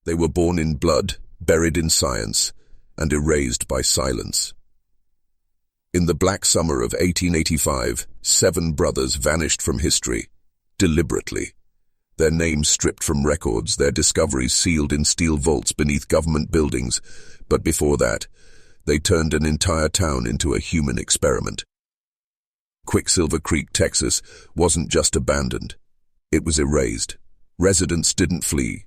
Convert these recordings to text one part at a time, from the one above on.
They were born in blood, buried in science, and erased by silence. In the Black Summer of 1885, 7 brothers vanished from history, deliberately. Their names stripped from records, their discoveries sealed in steel vaults beneath government buildings, but before that, they turned an entire town into a human experiment. Quicksilver Creek, Texas, wasn't just abandoned. It was erased. Residents didn't flee.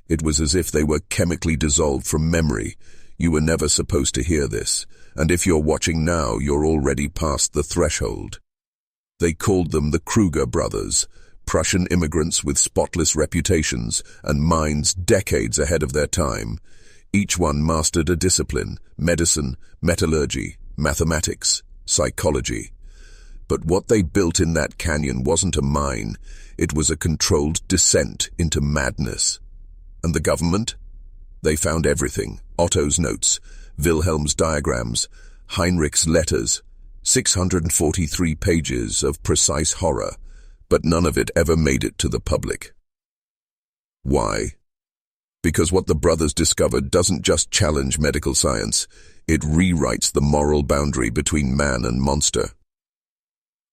It was as if they were chemically dissolved from memory. You were never supposed to hear this, and if you're watching now, you're already past the threshold. They called them the Kruger brothers, Prussian immigrants with spotless reputations and minds decades ahead of their time. Each one mastered a discipline: medicine, metallurgy, mathematics, psychology. But what they built in that canyon wasn't a mine. It was a controlled descent into madness. And the government? They found everything: Otto's notes, Wilhelm's diagrams, Hinrich's letters, 643 pages of precise horror, but none of it ever made it to the public. Why? Because what the brothers discovered doesn't just challenge medical science, it rewrites the moral boundary between man and monster.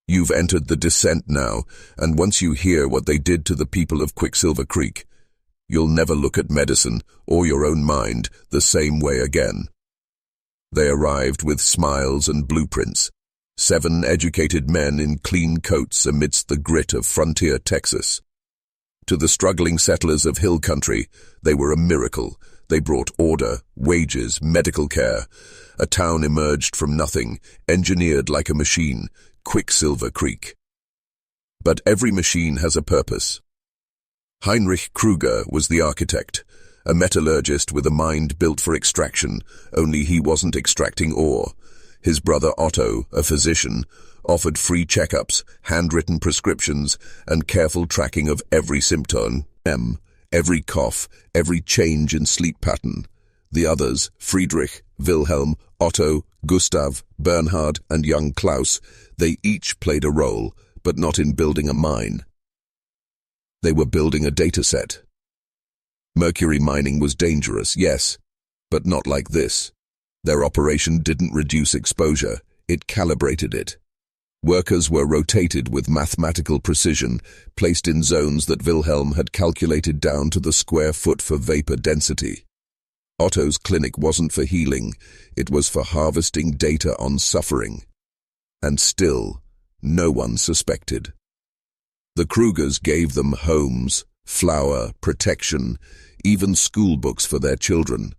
You've entered the descent now, and once you hear what they did to the people of Quicksilver Creek, you'll never look at medicine or your own mind the same way again. They arrived with smiles and blueprints, 7 educated men in clean coats amidst the grit of frontier Texas. To the struggling settlers of hill country, they were a miracle. They brought order, wages, medical care. A town emerged from nothing, engineered like a machine, Quicksilver Creek. But every machine has a purpose. Hinrich Kruger was the architect, a metallurgist with a mind built for extraction, only he wasn't extracting ore. His brother Otto, a physician, offered free checkups, handwritten prescriptions, and careful tracking of every symptom, every cough, every change in sleep pattern. The others, Friedrich, Wilhelm, Otto, Gustav, Bernhard, and young Klaus, they each played a role, but not in building a mine. They were building a data set. Mercury mining was dangerous, yes, but not like this. Their operation didn't reduce exposure, it calibrated it. Workers were rotated with mathematical precision, placed in zones that Wilhelm had calculated down to the square foot for vapor density. Otto's clinic wasn't for healing, it was for harvesting data on suffering. And still, no one suspected. The Krugers gave them homes, flour, protection, even school books for their children.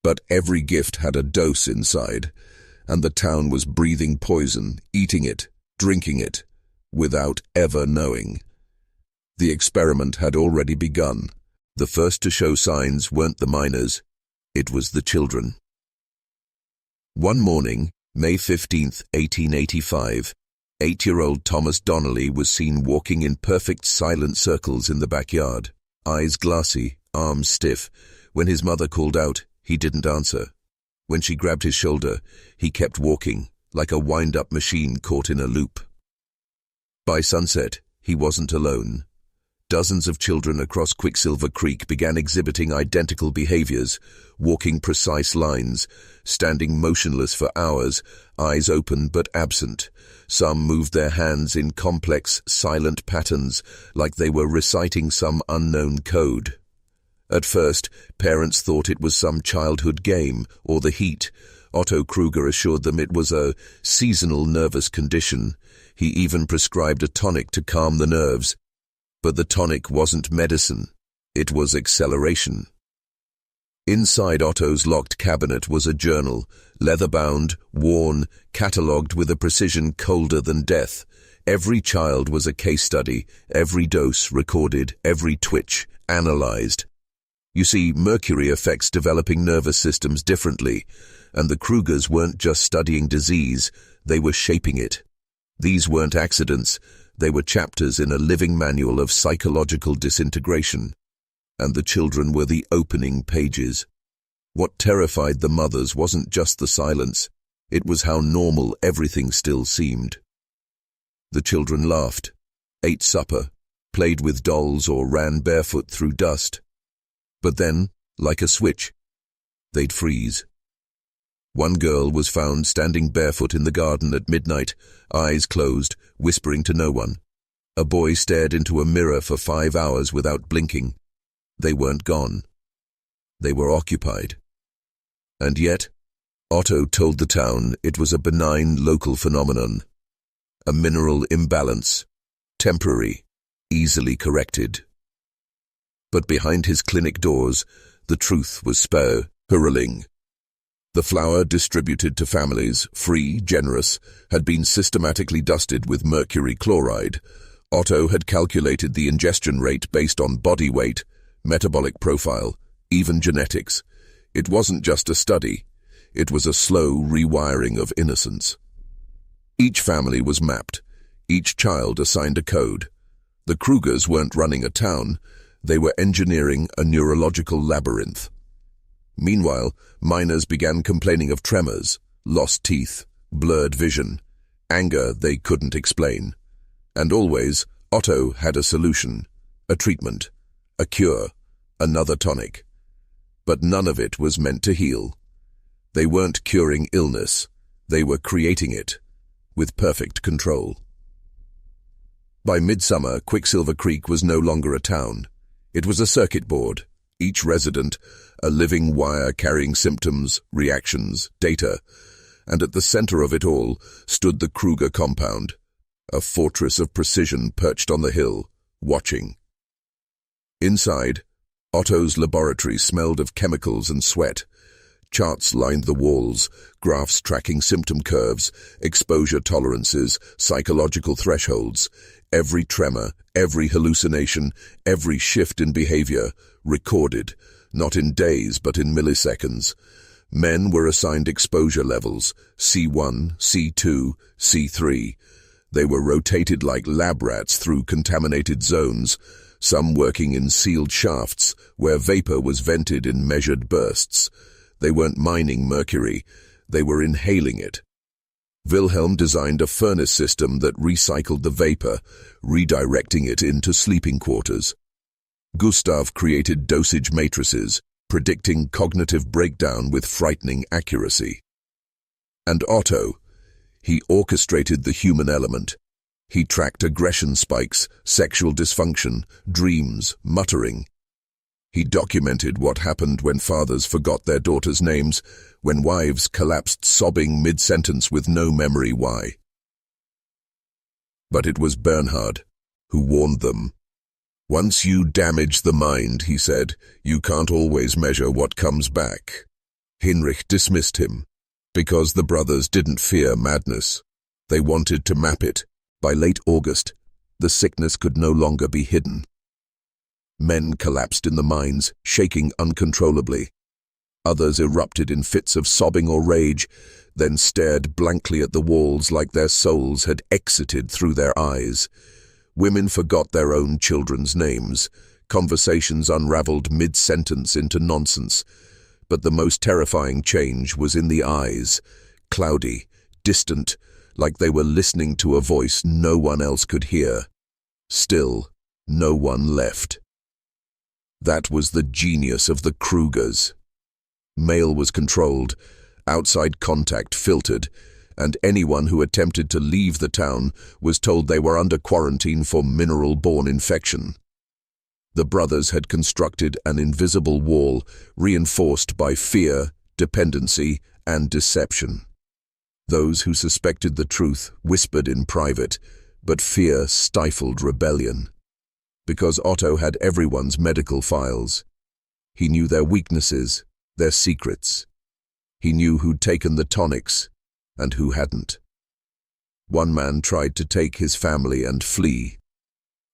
But every gift had a dose inside, and the town was breathing poison, eating it, drinking it, without ever knowing. The experiment had already begun. The first to show signs weren't the miners, it was the children. One morning, May 15, 1885, 8-year-old Thomas Donnelly was seen walking in perfect silent circles in the backyard, eyes glassy, arms stiff. When his mother called out, he didn't answer. When she grabbed his shoulder, he kept walking, like a wind-up machine caught in a loop. By sunset, he wasn't alone. Dozens of children across Quicksilver Creek began exhibiting identical behaviors, walking precise lines, standing motionless for hours, eyes open but absent. Some moved their hands in complex, silent patterns, like they were reciting some unknown code. At first, parents thought it was some childhood game or the heat. Otto Kruger assured them it was a seasonal nervous condition. He even prescribed a tonic to calm the nerves. But the tonic wasn't medicine. It was acceleration. Inside Otto's locked cabinet was a journal, leather-bound, worn, catalogued with a precision colder than death. Every child was a case study, every dose recorded, every twitch analyzed. You see, Mercury affects developing nervous systems differently, and the Krugers weren't just studying disease, they were shaping it. These weren't accidents, they were chapters in a living manual of psychological disintegration. And the children were the opening pages. What terrified the mothers wasn't just the silence, it was how normal everything still seemed. The children laughed, ate supper, played with dolls or ran barefoot through dust. But then, Like a switch, they'd freeze. One girl was found standing barefoot in the garden at midnight, eyes closed, whispering to no one. A boy stared into a mirror for 5 hours without blinking. They weren't gone. They were occupied. And yet, Otto told the town it was a benign local phenomenon. A mineral imbalance, temporary, easily corrected. But behind his clinic doors, the truth was spiraling. The flour distributed to families, free, generous, had been systematically dusted with mercury chloride. Otto had calculated the ingestion rate based on body weight, metabolic profile, even genetics. It wasn't just a study. It was a slow rewiring of innocence. Each family was mapped. Each child assigned a code. The Krugers weren't running a town. They were engineering a neurological labyrinth. Meanwhile, miners began complaining of tremors, lost teeth, blurred vision, anger they couldn't explain. And always, Otto had a solution, a treatment, a cure, another tonic. But none of it was meant to heal. They weren't curing illness. They were creating it, with perfect control. By midsummer, Quicksilver Creek was no longer a town. It was a circuit board, each resident a living wire carrying symptoms, reactions, data, and at the center of it all stood the Kruger compound, a fortress of precision perched on the hill, watching. Inside, Otto's laboratory smelled of chemicals and sweat. Charts lined the walls, graphs tracking symptom curves, exposure tolerances, psychological thresholds. Every tremor, every hallucination, every shift in behavior, recorded, not in days but in milliseconds. Men were assigned exposure levels, C1, C2, C3. They were rotated like lab rats through contaminated zones, some working in sealed shafts where vapor was vented in measured bursts. They weren't mining mercury, they were inhaling it. Wilhelm designed a furnace system that recycled the vapor, redirecting it into sleeping quarters. Gustav created dosage matrices, predicting cognitive breakdown with frightening accuracy. And Otto, he orchestrated the human element. He tracked aggression spikes, sexual dysfunction, dreams, muttering. He documented what happened when fathers forgot their daughters' names, when wives collapsed sobbing mid-sentence with no memory why. But it was Bernhard who warned them. Once you damage the mind, he said, you can't always measure what comes back. Hinrich dismissed him, because the brothers didn't fear madness. They wanted to map it. By late August, the sickness could no longer be hidden. Men collapsed in the mines, shaking uncontrollably. Others erupted in fits of sobbing or rage, then stared blankly at the walls like their souls had exited through their eyes. Women forgot their own children's names. Conversations unraveled mid-sentence into nonsense. But the most terrifying change was in the eyes, cloudy, distant, like they were listening to a voice no one else could hear. Still, no one left. That was the genius of the Krugers. Mail was controlled, outside contact filtered, and anyone who attempted to leave the town was told they were under quarantine for mineral-borne infection. The brothers had constructed an invisible wall reinforced by fear, dependency, and deception. Those who suspected the truth whispered in private, but fear stifled rebellion. Because Otto had everyone's medical files. He knew their weaknesses, their secrets. He knew who'd taken the tonics and who hadn't. One man tried to take his family and flee.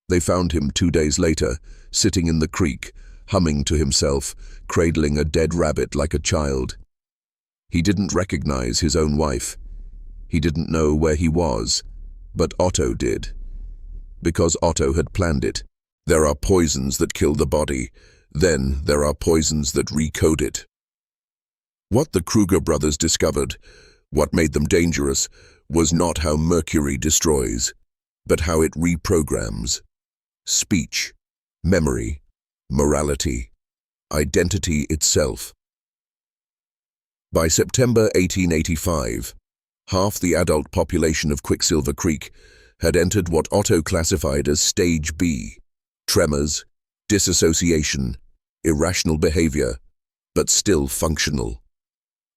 They found him 2 days later, sitting in the creek, humming to himself, cradling a dead rabbit like a child. He didn't recognize his own wife. He didn't know where he was, but Otto did. Because Otto had planned it. There are poisons that kill the body, then there are poisons that recode it. What the Kruger brothers discovered, what made them dangerous, was not how mercury destroys, but how it reprograms. Speech, memory, morality, identity itself. By September 1885, half the adult population of Quicksilver Creek had entered what Otto classified as Stage B: tremors, disassociation, irrational behavior, but still functional.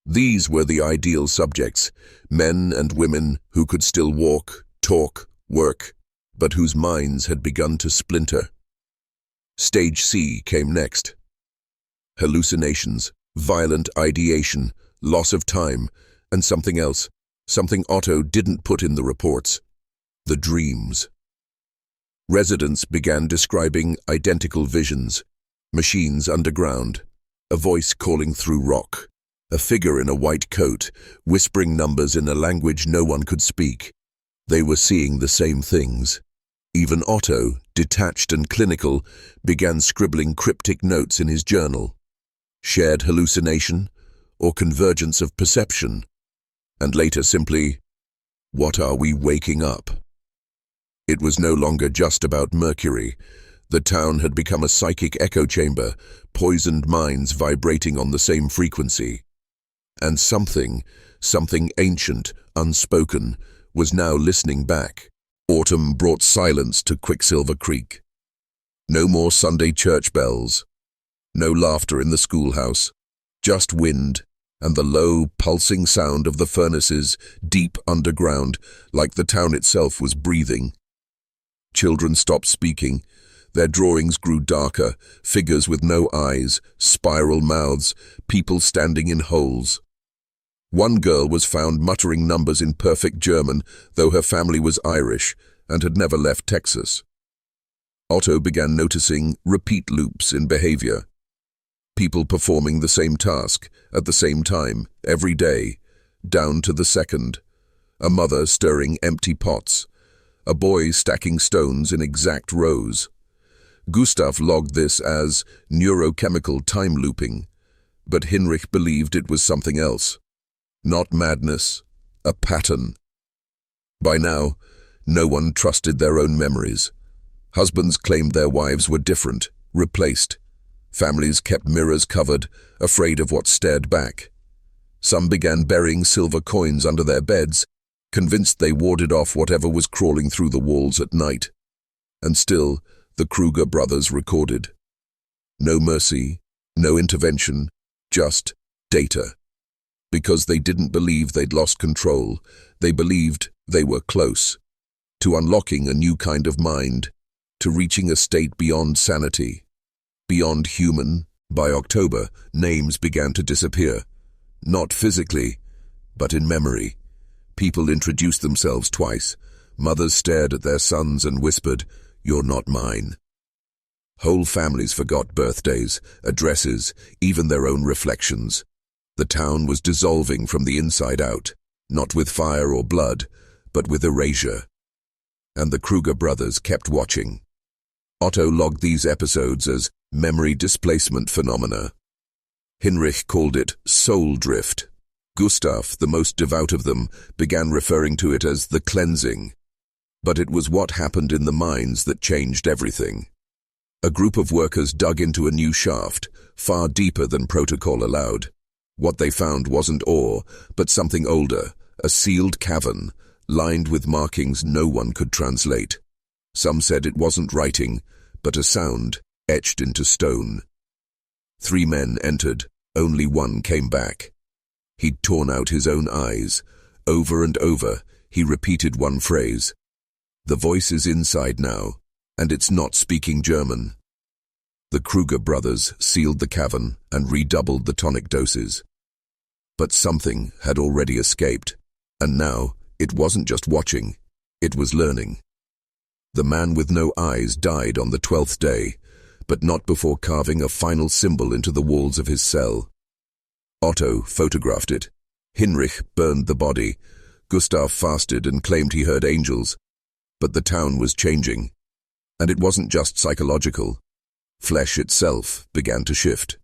These were the ideal subjects, men and women who could still walk, talk, work, but whose minds had begun to splinter. Stage C came next. Hallucinations, violent ideation, loss of time, and something else, something Otto didn't put in the reports: the dreams. Residents began describing identical visions: machines underground, a voice calling through rock, a figure in a white coat, whispering numbers in a language no one could speak. They were seeing the same things. Even Otto, detached and clinical, began scribbling cryptic notes in his journal. Shared hallucination, or convergence of perception? And later simply, what are we waking up? It was no longer just about Mercury. The town had become a psychic echo chamber, poisoned minds vibrating on the same frequency. And something ancient, unspoken, was now listening back. Autumn brought silence to Quicksilver Creek. No more Sunday church bells. No laughter in the schoolhouse. Just wind and the low, pulsing sound of the furnaces deep underground, like the town itself was breathing. Children stopped speaking. Their drawings grew darker, figures with no eyes, spiral mouths, people standing in holes. One girl was found muttering numbers in perfect German, though her family was Irish and had never left Texas. Otto began noticing repeat loops in behavior. People performing the same task, at the same time, every day, down to the second. A mother stirring empty pots. A boy stacking stones in exact rows. Gustav logged this as neurochemical time looping, but Hinrich believed it was something else. Not madness, a pattern. By now, no one trusted their own memories. Husbands claimed their wives were different, replaced. Families kept mirrors covered, afraid of what stared back. Some began burying silver coins under their beds, convinced they warded off whatever was crawling through the walls at night. And still, the Kruger brothers recorded. No mercy, no intervention, just data. Because they didn't believe they'd lost control, they believed they were close. To unlocking a new kind of mind, to reaching a state beyond sanity. Beyond human. By October, names began to disappear. Not physically, but in memory. People introduced themselves twice. Mothers stared at their sons and whispered, "You're not mine." Whole families forgot birthdays, addresses, even their own reflections. The town was dissolving from the inside out, not with fire or blood, but with erasure. And the Kruger brothers kept watching. Otto logged these episodes as memory displacement phenomena. Hinrich called it soul drift. Gustav, the most devout of them, began referring to it as the cleansing. But it was what happened in the mines that changed everything. A group of workers dug into a new shaft, far deeper than protocol allowed. What they found wasn't ore, but something older, a sealed cavern, lined with markings no one could translate. Some said it wasn't writing, but a sound, etched into stone. 3 men entered, only one came back. He'd torn out his own eyes. Over and over, he repeated one phrase. The voice is inside now, and it's not speaking German. The Kruger brothers sealed the cavern and redoubled the tonic doses. But something had already escaped, and now it wasn't just watching, it was learning. The man with no eyes died on the 12th day, but not before carving a final symbol into the walls of his cell. Otto photographed it. Hinrich burned the body. Gustav fasted and claimed he heard angels. But the town was changing. And it wasn't just psychological. Flesh itself began to shift.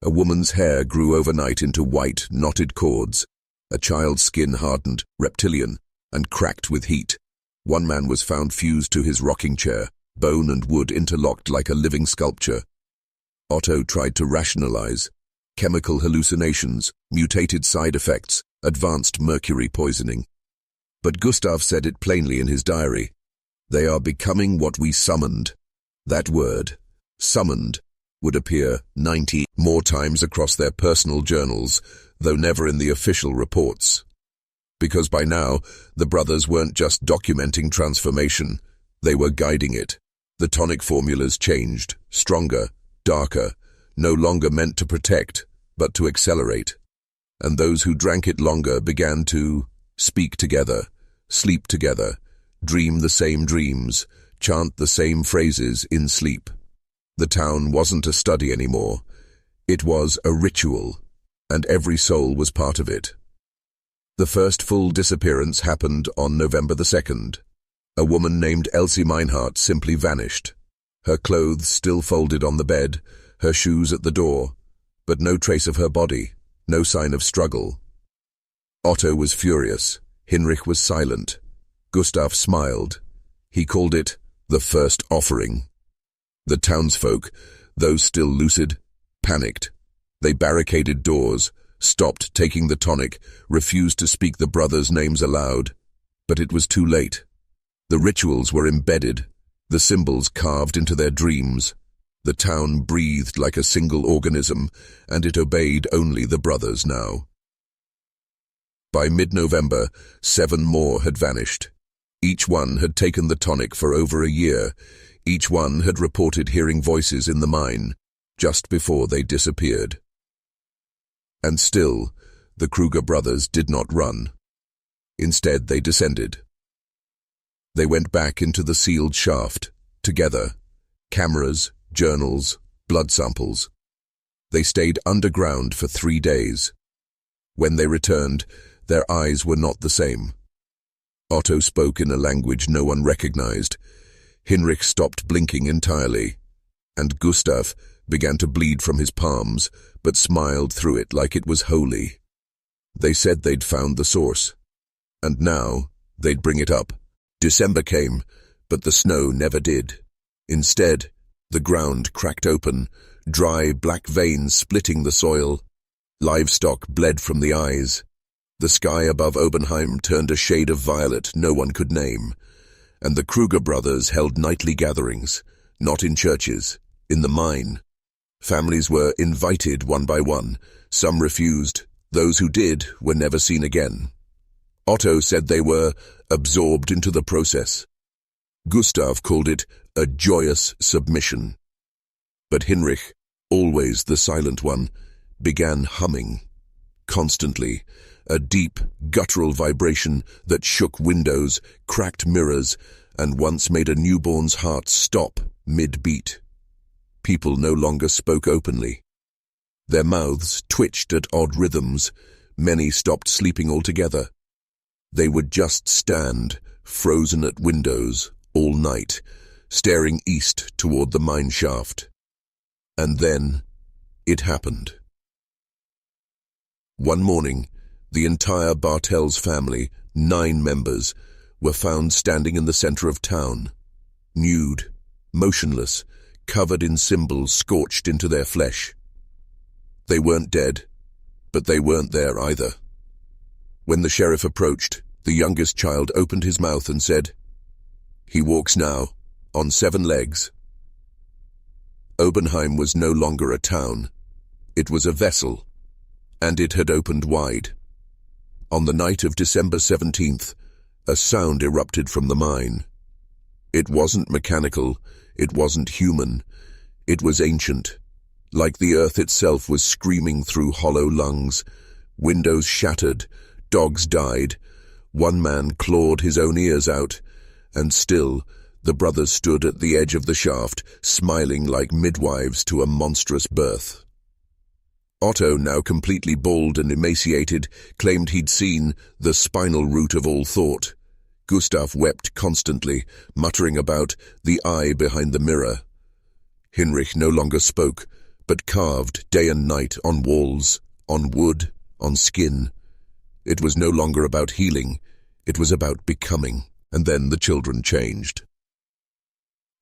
A woman's hair grew overnight into white, knotted cords. A child's skin hardened, reptilian, and cracked with heat. One man was found fused to his rocking chair, bone and wood interlocked like a living sculpture. Otto tried to rationalize. Chemical hallucinations, mutated side effects, advanced mercury poisoning. But Gustav said it plainly in his diary. They are becoming what we summoned. That word, summoned, would appear 90 more times across their personal journals, though never in the official reports. Because by now, the brothers weren't just documenting transformation, they were guiding it. The tonic formulas changed, stronger, darker, no longer meant to protect, but to accelerate. And those who drank it longer began to speak together, sleep together, dream the same dreams, chant the same phrases in sleep. The town wasn't a study anymore. It was a ritual, and every soul was part of it. The first full disappearance happened on November the 2nd. A woman named Elsie Meinhardt simply vanished. Her clothes still folded on the bed, her shoes at the door, but no trace of her body, no sign of struggle. Otto was furious. Hinrich was silent. Gustav smiled. He called it the first offering. The townsfolk, those still lucid, panicked. They barricaded doors, stopped taking the tonic, refused to speak the brothers' names aloud. But it was too late. The rituals were embedded, the symbols carved into their dreams. The town breathed like a single organism, and it obeyed only the brothers now. By mid-November, 7 more had vanished. Each one had taken the tonic for over a year. Each one had reported hearing voices in the mine, just before they disappeared. And still, the Kruger brothers did not run. Instead, they descended. They went back into the sealed shaft, together. Cameras, journals, blood samples. They stayed underground for 3 days. When they returned, their eyes were not the same. Otto spoke in a language no one recognized. Hinrich stopped blinking entirely, and Gustav began to bleed from his palms, but smiled through it like it was holy. They said they'd found the source, and now they'd bring it up. December came, but the snow never did. Instead, the ground cracked open, dry black veins splitting the soil. Livestock bled from the eyes. The sky above Obenheim turned a shade of violet no one could name, and the Kruger brothers held nightly gatherings, not in churches, in the mine. Families were invited one by one. Some refused. Those who did were never seen again. Otto said they were absorbed into the process. Gustav called it a joyous submission. But Hinrich, always the silent one, began humming. Constantly, a deep, guttural vibration that shook windows, cracked mirrors, and once made a newborn's heart stop mid-beat. People no longer spoke openly. Their mouths twitched at odd rhythms. Many stopped sleeping altogether. They would just stand, frozen at windows, all night, staring east toward the mine shaft. And then, it happened. One morning, the entire Bartels family, 9 members, were found standing in the center of town, nude, motionless, covered in symbols scorched into their flesh. They weren't dead, but they weren't there either. When the sheriff approached, the youngest child opened his mouth and said, "He walks now, on 7 legs." Obenheim was no longer a town. It was a vessel, and it had opened wide. On the night of December 17th, a sound erupted from the mine. It wasn't mechanical, it wasn't human, it was ancient. Like the earth itself was screaming through hollow lungs. Windows shattered, dogs died, one man clawed his own ears out, and still the brothers stood at the edge of the shaft, smiling like midwives to a monstrous birth. Otto, now completely bald and emaciated, claimed he'd seen the spinal root of all thought. Gustav wept constantly, muttering about the eye behind the mirror. Hinrich no longer spoke, but carved day and night on walls, on wood, on skin. It was no longer about healing, it was about becoming. And then the children changed.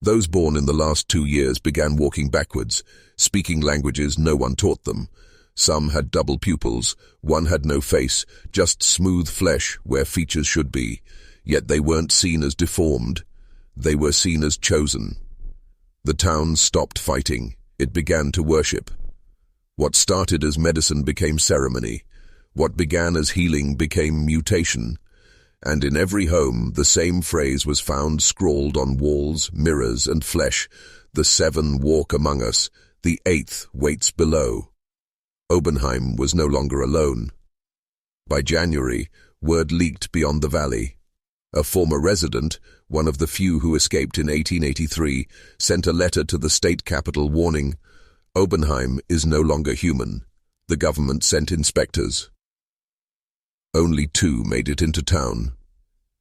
Those born in the last 2 years began walking backwards, speaking languages no one taught them. Some had double pupils, one had no face, just smooth flesh where features should be. Yet they weren't seen as deformed. They were seen as chosen. The town stopped fighting. It began to worship. What started as medicine became ceremony. What began as healing became mutation. And in every home, the same phrase was found scrawled on walls, mirrors, and flesh. The 7 walk among us, the 8th waits below. Obenheim was no longer alone. By January, word leaked beyond the valley. A former resident, one of the few who escaped in 1883, sent a letter to the state capital warning, "Obenheim is no longer human." The government sent inspectors. Only 2 made it into town.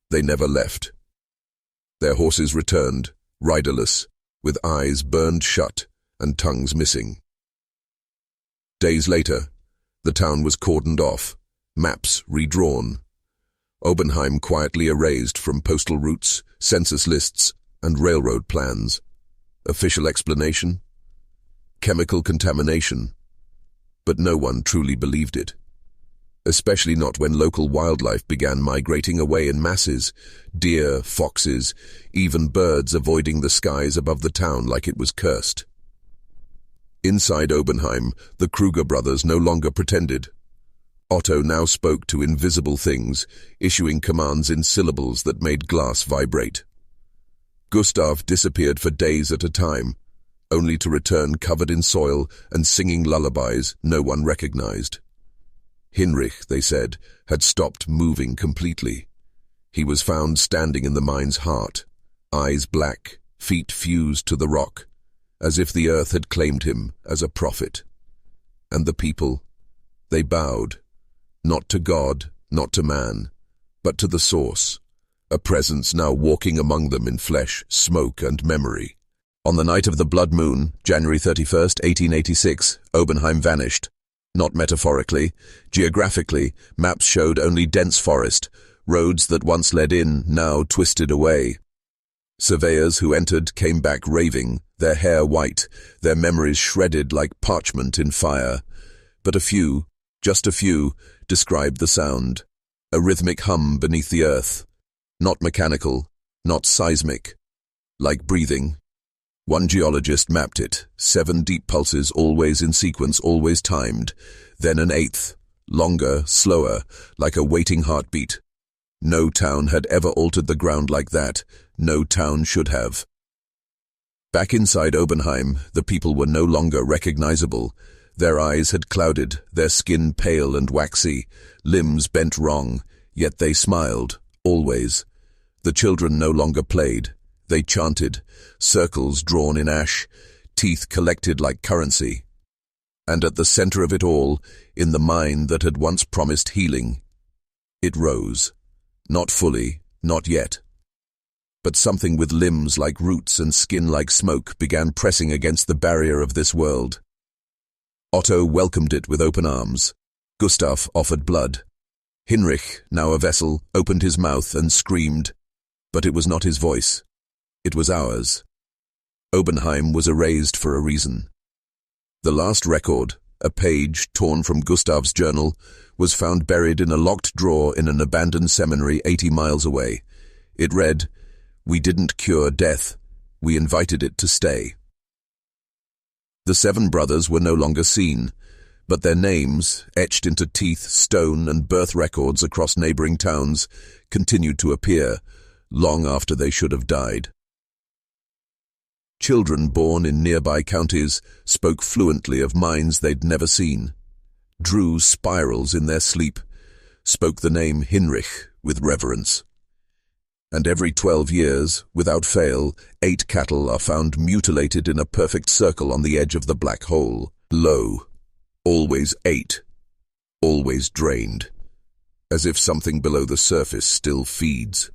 They never left. Their horses returned, riderless, with eyes burned shut and tongues missing. Days later, the town was cordoned off, maps redrawn. Obenheim quietly erased from postal routes, census lists, and railroad plans. Official explanation? Chemical contamination. But no one truly believed it. Especially not when local wildlife began migrating away in masses, deer, foxes, even birds avoiding the skies above the town like it was cursed. Inside Obenheim, the Kruger brothers no longer pretended. Otto now spoke to invisible things, issuing commands in syllables that made glass vibrate. Gustav disappeared for days at a time, only to return covered in soil and singing lullabies no one recognized. Hinrich, they said, had stopped moving completely. He was found standing in the mine's heart, eyes black, feet fused to the rock, as if the earth had claimed him as a prophet. And the people, they bowed, not to God, not to man, but to the source, a presence now walking among them in flesh, smoke, and memory. On the night of the blood moon, January 31st, 1886, Obenheim vanished. Not metaphorically, geographically, maps showed only dense forest, roads that once led in, now twisted away. Surveyors who entered came back raving, their hair white, their memories shredded like parchment in fire. But a few, just a few, described the sound, a rhythmic hum beneath the earth, not mechanical, not seismic, like breathing. One geologist mapped it, 7 deep pulses always in sequence, always timed, then an 8th, longer, slower, like a waiting heartbeat. No town had ever altered the ground like that, no town should have. Back inside Obenheim, the people were no longer recognizable. Their eyes had clouded, their skin pale and waxy, limbs bent wrong, yet they smiled, always. The children no longer played. They chanted, circles drawn in ash, teeth collected like currency. And at the center of it all, in the mine that had once promised healing, it rose. Not fully, not yet. But something with limbs like roots and skin like smoke began pressing against the barrier of this world. Otto welcomed it with open arms. Gustav offered blood. Hinrich, now a vessel, opened his mouth and screamed. But it was not his voice. It was ours. Obenheim was erased for a reason. The last record, a page torn from Gustav's journal, was found buried in a locked drawer in an abandoned seminary 80 miles away. It read, "We didn't cure death. We invited it to stay." The 7 brothers were no longer seen, but their names, etched into teeth, stone, and birth records across neighboring towns, continued to appear, long after they should have died. Children born in nearby counties spoke fluently of mines they'd never seen, drew spirals in their sleep, spoke the name Hinrich with reverence. And every 12 years, without fail, 8 cattle are found mutilated in a perfect circle on the edge of the black hole. Low. Always 8. Always drained. As if something below the surface still feeds.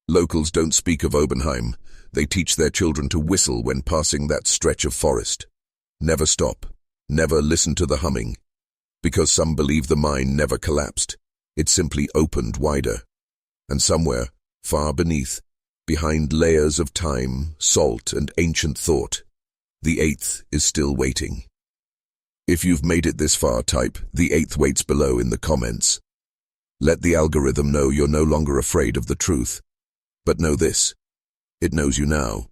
Locals don't speak of Obenheim. They teach their children to whistle when passing that stretch of forest. Never stop. Never listen to the humming. Because some believe the mine never collapsed. It simply opened wider. And somewhere, far beneath, Behind layers of time, salt, and ancient thought, the eighth is still waiting. If you've made it this far, type "the eighth waits" below in the comments. Let the algorithm know you're no longer afraid of the truth. But know this, it knows you now.